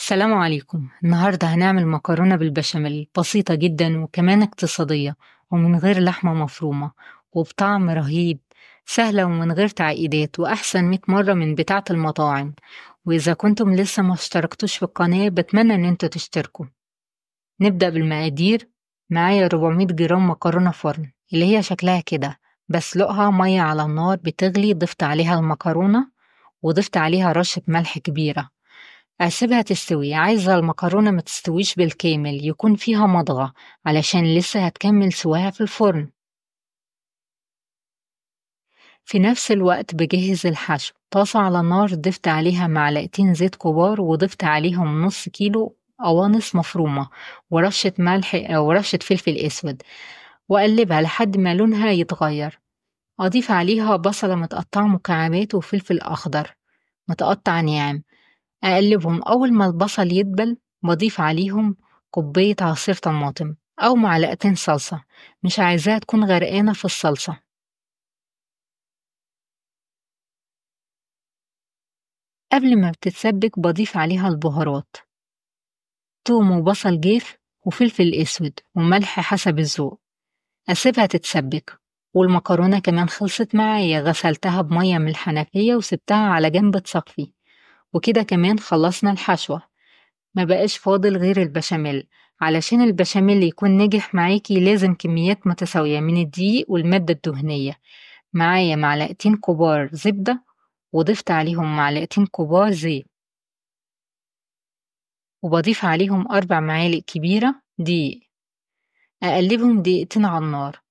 السلام عليكم. النهاردة هنعمل مكرونة بالبشاميل بسيطة جدا وكمان اقتصادية ومن غير لحمة مفرومة وبطعم رهيب. سهلة ومن غير تعقيدات وأحسن 100 مرة من بتاعة المطاعم. وإذا كنتم لسه ما اشتركتوش في القناة بتمنى إن انتوا تشتركوا. نبدأ بالمقادير. معايا 400 جرام مكرونة فرن اللي هي شكلها كده. بسلقها مية على النار بتغلي، ضفت عليها المكرونة وضفت عليها رشة ملح كبيرة. أسيبها تستوي. عايزة المكرونة ما تستويش بالكامل، يكون فيها مضغة علشان لسه هتكمل سواها في الفرن. في نفس الوقت بجهز الحشو. طاسة على النار، ضفت عليها معلقتين زيت كبار وضفت عليهم نص كيلو قوانص مفرومة ورشة ملح أو رشة فلفل أسود، وأقلبها لحد ما لونها يتغير. أضيف عليها بصلة متقطعة مكعبات وفلفل أخضر متقطع ناعم. أقلبهم. أول ما البصل يدبل بضيف عليهم كوباية عصير طماطم أو معلقتين صلصة، مش عايزاها تكون غرقانة في الصلصة. قبل ما بتتسبك بضيف عليها البهارات: توم وبصل جيف وفلفل أسود وملح حسب الذوق. أسيبها تتسبك. والمكرونة كمان خلصت معايا، غسلتها بمية من الحنفية وسبتها على جنب تصفي. وكده كمان خلصنا الحشوة. ما بقاش فاضل غير البشاميل. علشان البشاميل يكون نجح معاكي لازم كميات متساوية من الدقيق والمادة الدهنية. معايا معلقتين كبار زبدة وضفت عليهم معلقتين كبار زيت، وبضيف عليهم 4 معالق كبيرة دقيق. أقلبهم دقيقتين على النار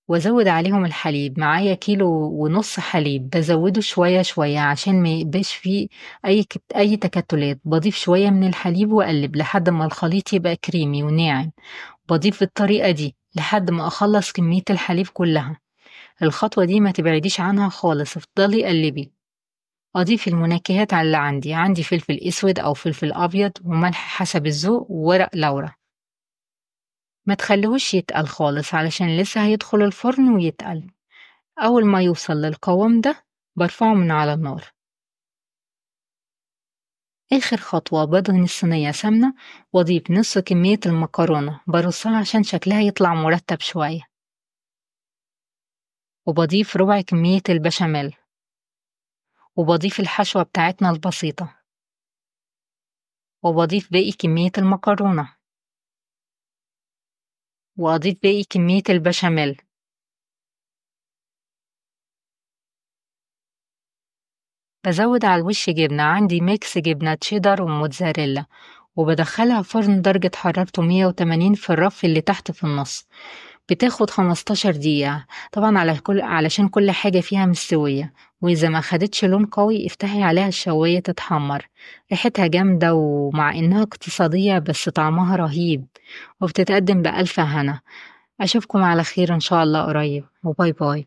وأزود عليهم الحليب. معايا كيلو ونص حليب، بزوده شوية شوية عشان ما يبقاش فيه أي تكتلات. بضيف شوية من الحليب وأقلب لحد ما الخليط يبقى كريمي وناعم. بضيف بالطريقة دي لحد ما أخلص كمية الحليب كلها. الخطوة دي ما تبعديش عنها خالص، افضلي قلبي. أضيف المنكهات على اللي عندي فلفل أسود أو فلفل أبيض وملح حسب الذوق وورق لورا. ما تخليهوش يتقل خالص علشان لسه هيدخل الفرن ويتقل. أول ما يوصل للقوام ده برفعه من على النار. آخر خطوة بدهن الصينية سمنة وأضيف نص كمية المكرونة برصها عشان شكلها يطلع مرتب شوية، وبضيف ربع كمية البشاميل، وبضيف الحشوة بتاعتنا البسيطة، وبضيف باقي كمية المكرونة، وأضيف باقي كمية البشاميل. بزود على الوش جبنة. عندي ميكس جبنة تشيدر وموتزاريلا، وبدخلها فرن درجة حرارته 180 في الرف اللي تحت في النص. بتاخد 15 دقيقة طبعا علشان كل حاجة فيها مستوية. وإذا ما خدتش لون قوي افتحي عليها الشواية تتحمر. ريحتها جامدة ومع إنها اقتصادية بس طعمها رهيب، وبتتقدم بألف هنا. أشوفكم على خير إن شاء الله قريب، وباي باي.